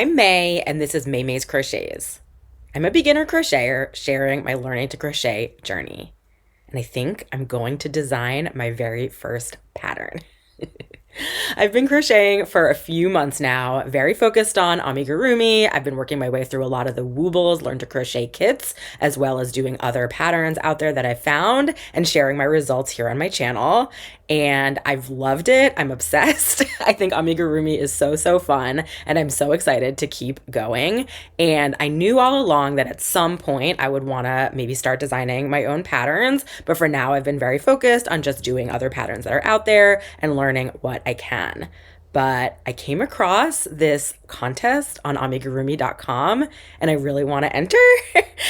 I'm May, and this is May's Crochets. I'm a beginner crocheter sharing my learning to crochet journey, and I think I'm going to design my very first pattern. I've been crocheting for a few months now, very focused on amigurumi. I've been working my way through a lot of the woobles, learn to crochet kits, as well as doing other patterns out there that I've found and sharing my results here on my channel. And I've loved it. I'm obsessed. I think amigurumi is so fun, and I'm so excited to keep going. And I knew all along that at some point I would want to maybe start designing my own patterns, but for now I've been very focused on just doing other patterns that are out there and learning what I can. But I came across this contest on amigurumi.com and I really want to enter.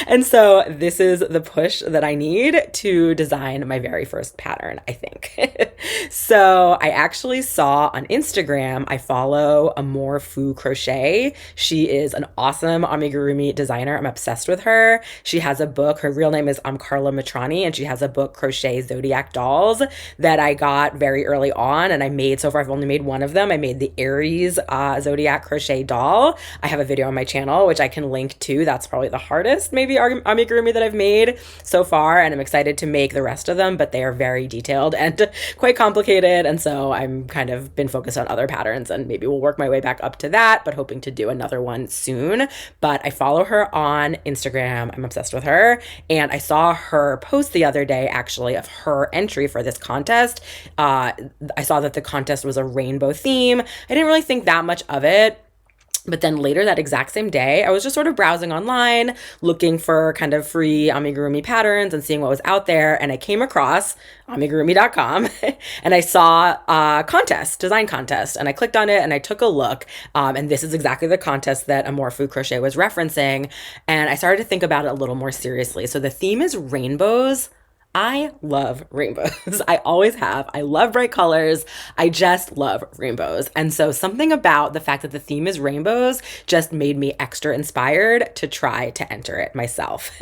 And so this is the push that I need to design my very first pattern, I think. So I actually saw on Instagram, I follow Amor Fu Crochet. She is an awesome amigurumi designer. I'm obsessed with her. She has a book. Her real name is Carla Matrani, and she has a book, Crochet Zodiac Dolls, that I got very early on, and I made, so far I've only made one of them. I made the Aries Zodiac crochet doll. I have a video on my channel, which I can link to. That's probably the hardest, maybe, amigurumi that I've made so far, and I'm excited to make the rest of them, but they are very detailed and quite complicated, and so I'm kind of been focused on other patterns, and maybe we'll work my way back up to that, but hoping to do another one soon. But I follow her on Instagram. I'm obsessed with her, and I saw her post the other day, actually, of her entry for this contest. I saw that the contest was a rainbow theme. I didn't really think that much of it. But then later that exact same day, I was just sort of browsing online, looking for kind of free amigurumi patterns and seeing what was out there. And I came across amigurumi.com and I saw a contest, design contest. And I clicked on it and I took a look. And this is exactly the contest that Amor Fu Crochet was referencing. And I started to think about it a little more seriously. So the theme is rainbows. I love rainbows. I always have. I love bright colors. I just love rainbows. And so something about the fact that the theme is rainbows just made me extra inspired to try to enter it myself.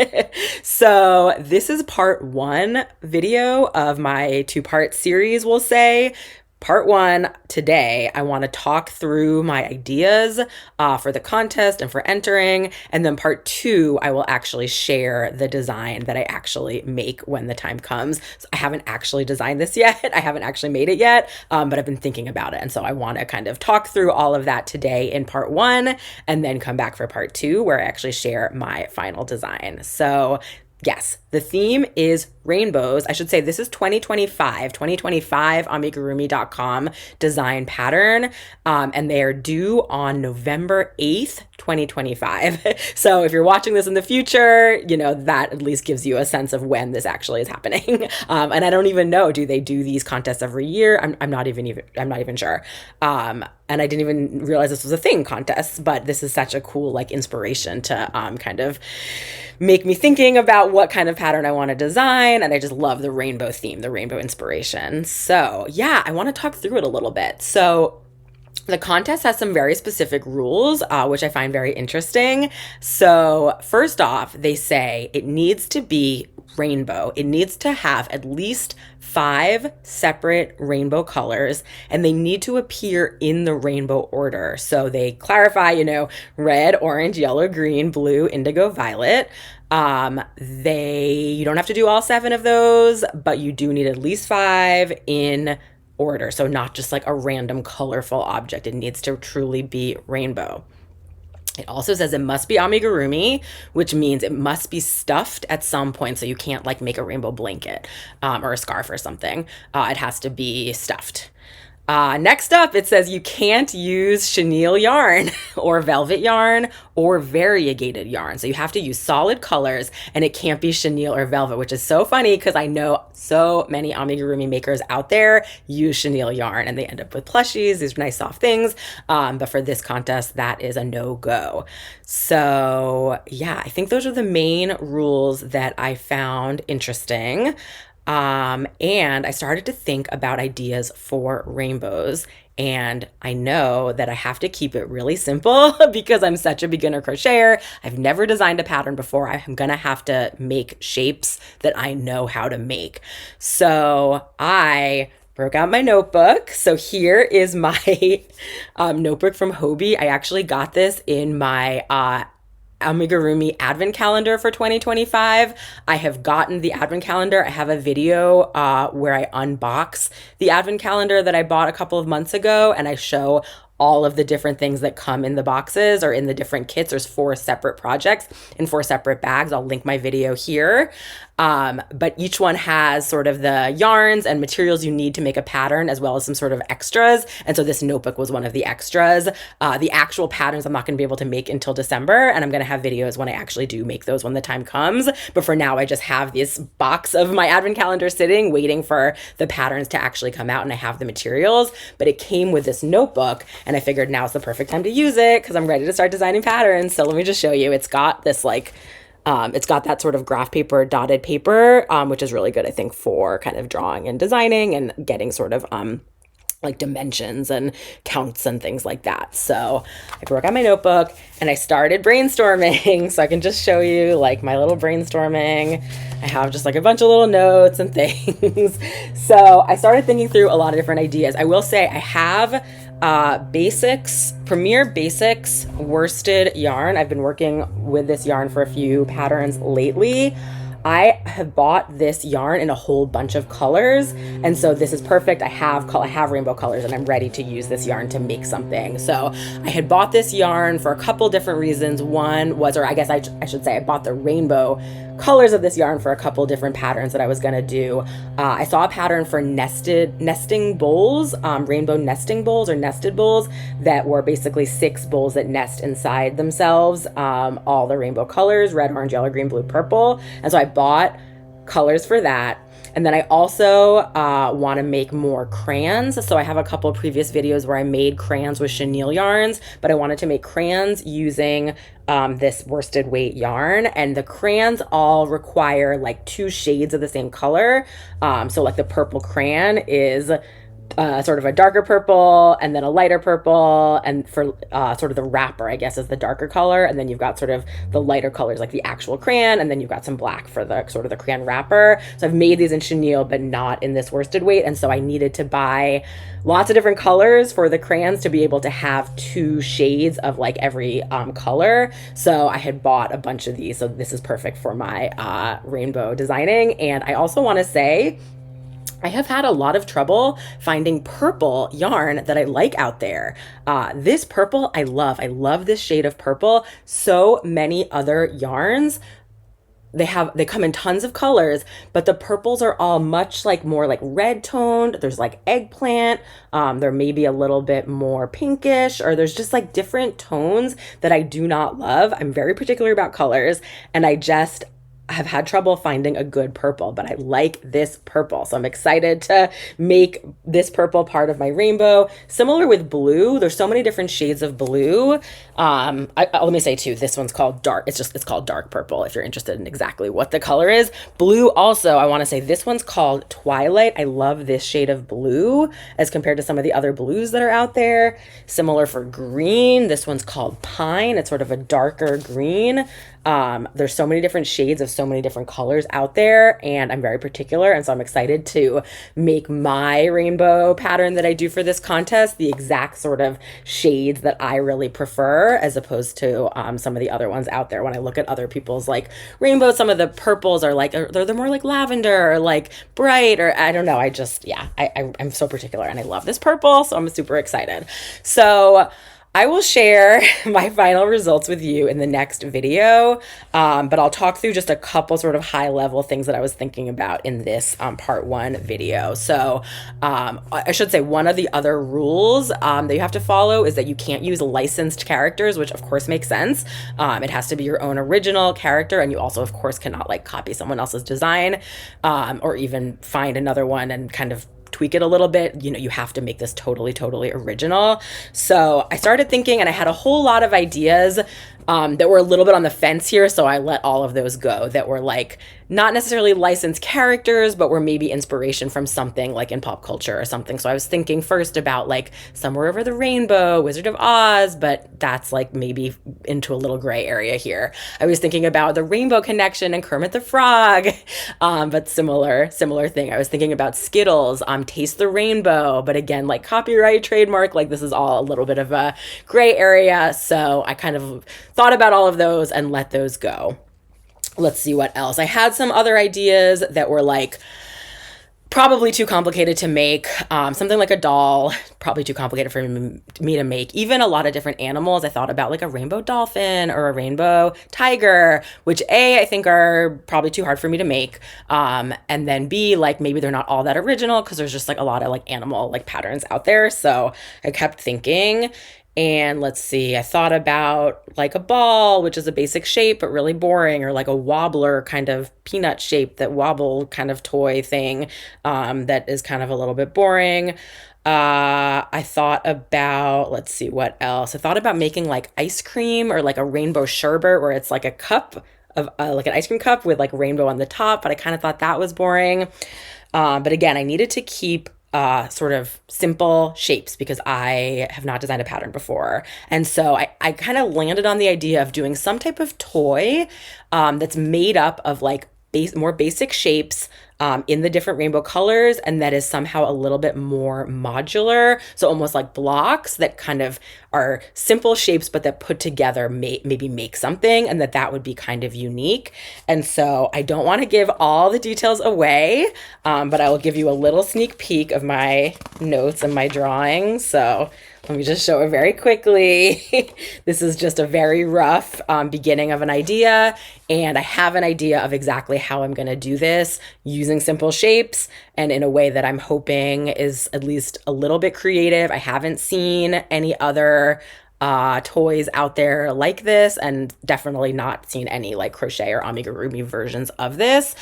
So this is part one video of my two-part series, we'll say. Part one, today, I want to talk through my ideas for the contest and for entering. And then part two, I will actually share the design that I actually make when the time comes. So I haven't actually designed this yet. I haven't actually made it yet, but I've been thinking about it. And so I want to kind of talk through all of that today in part one, and then come back for part two, where I actually share my final design. So yes, the theme is rainbows. I should say this is 2025 amigurumi.com design pattern. And they are due on November 8th, 2025. So if you're watching this in the future, you know, that at least gives you a sense of when this actually is happening. And I don't even know, do they do these contests every year? I'm not even sure. And I didn't even realize this was a thing, contests, but this is such a cool like inspiration to kind of make me thinking about what kind of pattern I want to design. And I just love the rainbow theme, the rainbow inspiration. So yeah, I want to talk through it a little bit. So the contest has some very specific rules, which I find very interesting. So first off, they say it needs to be rainbow. It needs to have at least 5 separate rainbow colors, and they need to appear in the rainbow order. So they clarify, you know, red, orange, yellow, green, blue, indigo, violet. You don't have to do all 7 of those, but you do need at least 5 in order. So not just like a random colorful object. It needs to truly be rainbow. It also says it must be amigurumi, which means it must be stuffed at some point. So you can't like make a rainbow blanket or a scarf or something. It has to be stuffed. Next up, it says you can't use chenille yarn or velvet yarn or variegated yarn. So you have to use solid colors, and it can't be chenille or velvet, which is so funny because I know so many amigurumi makers out there use chenille yarn and they end up with plushies, these nice soft things. But for this contest, that is a no-go. So yeah, I think those are the main rules that I found interesting. And I started to think about ideas for rainbows. And I know that I have to keep it really simple because I'm such a beginner crocheter. I've never designed a pattern before. I'm going to have to make shapes that I know how to make. So I broke out my notebook. So here is my notebook from Hobie. I actually got this in my Amigurumi advent calendar for 2025. I have gotten the advent calendar. I have a video where I unbox the advent calendar that I bought a couple of months ago, and I show all of the different things that come in the boxes or in the different kits. There's 4 separate projects in 4 separate bags. I'll link my video here. But each one has sort of the yarns and materials you need to make a pattern, as well as some sort of extras. And so this notebook was one of the extras. The actual patterns I'm not going to be able to make until December, and I'm going to have videos when I actually do make those when the time comes. But for now, I just have this box of my advent calendar sitting, waiting for the patterns to actually come out, and I have the materials. But it came with this notebook, and I figured now's the perfect time to use it because I'm ready to start designing patterns. So let me just show you. It's got this it's got that sort of graph paper, dotted paper, which is really good, I think, for kind of drawing and designing and getting sort of like dimensions and counts and things like that. So I broke out my notebook and I started brainstorming. So I can just show you like my little brainstorming. I have just like a bunch of little notes and things. So I started thinking through a lot of different ideas. I will say I have Premier Basics worsted yarn. I've been working with this yarn for a few patterns lately. I have bought this yarn in a whole bunch of colors, and so this is perfect. I have rainbow colors, and I'm ready to use this yarn to make something. So I had bought this yarn for a couple different reasons. One was, or I guess I should say, I bought the rainbow colors of this yarn for a couple different patterns that I was gonna do. I saw a pattern for nesting bowls, rainbow nesting bowls or nested bowls that were basically 6 bowls that nest inside themselves, all the rainbow colors, red, orange, yellow, green, blue, purple. And so I bought colors for that. And then I also want to make more crayons. So I have a couple of previous videos where I made crayons with chenille yarns, but I wanted to make crayons using this worsted weight yarn. And the crayons all require like 2 shades of the same color. So like the purple crayon is sort of a darker purple and then a lighter purple, and for sort of the wrapper, I guess, is the darker color, and then you've got sort of the lighter colors like the actual crayon, and then you've got some black for the sort of the crayon wrapper. So I've made these in chenille but not in this worsted weight, and so I needed to buy lots of different colors for the crayons to be able to have 2 shades of like every color. So I had bought a bunch of these, so this is perfect for my rainbow designing. And I also want to say I have had a lot of trouble finding purple yarn that I like out there. This purple I love. I love this shade of purple. So many other yarns, they come in tons of colors, but the purples are all much like more like red toned. There's like eggplant. There may be a little bit more pinkish, or there's just like different tones that I do not love. I'm very particular about colors, and I have had trouble finding a good purple, but I like this purple. So I'm excited to make this purple part of my rainbow. Similar with blue, there's so many different shades of blue. Let me say too, this one's called dark. It's called dark purple if you're interested in exactly what the color is. Blue also, I want to say this one's called Twilight. I love this shade of blue as compared to some of the other blues that are out there. Similar for green, this one's called Pine. It's sort of a darker green. There's so many different shades of so many different colors out there, and I'm very particular, and so I'm excited to make my rainbow pattern that I do for this contest the exact sort of shades that I really prefer, as opposed to some of the other ones out there. When I look at other people's like rainbows, some of the purples are like they're more like lavender or like bright, or I don't know. I'm so particular, and I love this purple, so I'm super excited. So I will share my final results with you in the next video, but I'll talk through just a couple sort of high level things that I was thinking about in this part 1 video. So I should say one of the other rules that you have to follow is that you can't use licensed characters, which of course makes sense. It has to be your own original character, and you also of course cannot like copy someone else's design or even find another one and kind of tweak it a little bit. You know, you have to make this totally original. So I started thinking, and I had a whole lot of ideas that were a little bit on the fence here. So I let all of those go that were like not necessarily licensed characters, but were maybe inspiration from something like in pop culture or something. So I was thinking first about like Somewhere Over the Rainbow, Wizard of Oz, but that's like maybe into a little gray area here. I was thinking about the Rainbow Connection and Kermit the Frog, but similar thing. I was thinking about Skittles, Taste the Rainbow, but again, like copyright, trademark, like this is all a little bit of a gray area. So I kind of thought about all of those and let those go. Let's see what else. I had some other ideas that were like probably too complicated to make. Something like a doll, probably too complicated for me to make. Even a lot of different animals. I thought about like a rainbow dolphin or a rainbow tiger, which I think are probably too hard for me to make. And then B, like maybe they're not all that original because there's just like a lot of like animal like patterns out there. So I kept thinking. And let's see, I thought about like a ball, which is a basic shape, but really boring, or like a wobbler kind of peanut shape, that wobble kind of toy thing that is kind of a little bit boring. I thought about, let's see, what else? I thought about making like ice cream or like a rainbow sherbet where it's like a cup of like an ice cream cup with like rainbow on the top, but I kind of thought that was boring. But again, I needed to keep sort of simple shapes because I have not designed a pattern before. And so I kind of landed on the idea of doing some type of toy that's made up of like more basic shapes in the different rainbow colors, and that is somehow a little bit more modular. So almost like blocks that kind of are simple shapes, but that put together maybe make something, and that would be kind of unique. And so I don't want to give all the details away, but I will give you a little sneak peek of my notes and my drawings. So let me just show it very quickly. This is just a very rough beginning of an idea, and I have an idea of exactly how I'm going to do this using simple shapes and in a way that I'm hoping is at least a little bit creative. I haven't seen any other toys out there like this, and definitely not seen any like crochet or amigurumi versions of this.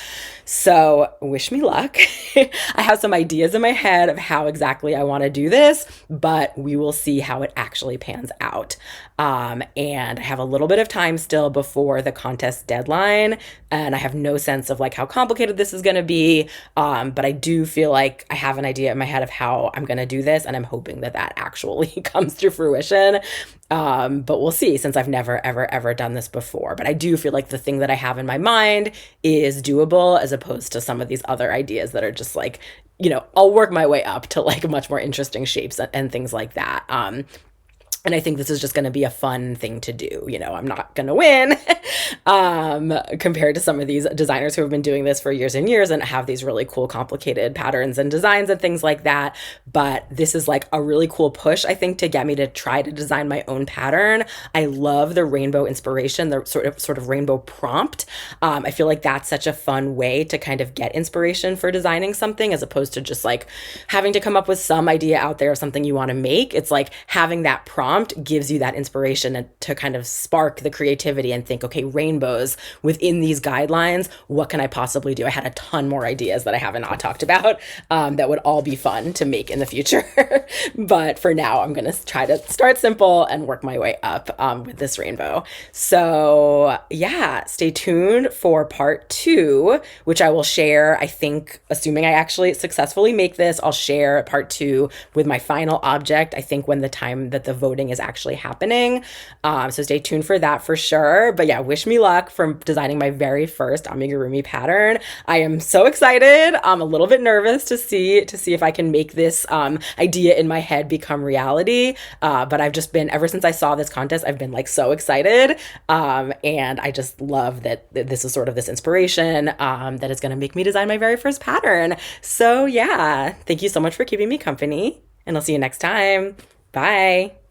So wish me luck. I have some ideas in my head of how exactly I want to do this, but we will see how it actually pans out. And I have a little bit of time still before the contest deadline, and I have no sense of like how complicated this is going to be. But I do feel like I have an idea in my head of how I'm going to do this, and I'm hoping that actually comes to fruition. But we'll see, since I've never, ever done this before. But I do feel like the thing that I have in my mind is doable, as opposed to some of these other ideas that are just like, I'll work my way up to like much more interesting shapes and things like that. And I think this is just going to be a fun thing to do. I'm not going to win compared to some of these designers who have been doing this for years and years and have these really cool, complicated patterns and designs and things like that. But this is like a really cool push, I think, to get me to try to design my own pattern. I love the rainbow inspiration, the sort of rainbow prompt. I feel like that's such a fun way to kind of get inspiration for designing something, as opposed to just like having to come up with some idea out there of something you want to make. It's like having that prompt gives you that inspiration to kind of spark the creativity and think, okay, rainbows within these guidelines, what can I possibly do? I had a ton more ideas that I haven't talked about that would all be fun to make in the future. But for now, I'm going to try to start simple and work my way up with this rainbow. So yeah, stay tuned for part 2, which I will share, I think, assuming I actually successfully make this, I'll share part 2 with my final object, I think, when the time that the voting is actually happening. So stay tuned for that for sure. But yeah, wish me luck for designing my very first amigurumi pattern. I am so excited. I'm a little bit nervous to see if I can make this idea in my head become reality. But I've just been, ever since I saw this contest, I've been like so excited. And I just love that this is sort of this inspiration that is going to make me design my very first pattern. So yeah, thank you so much for keeping me company, and I'll see you next time. Bye.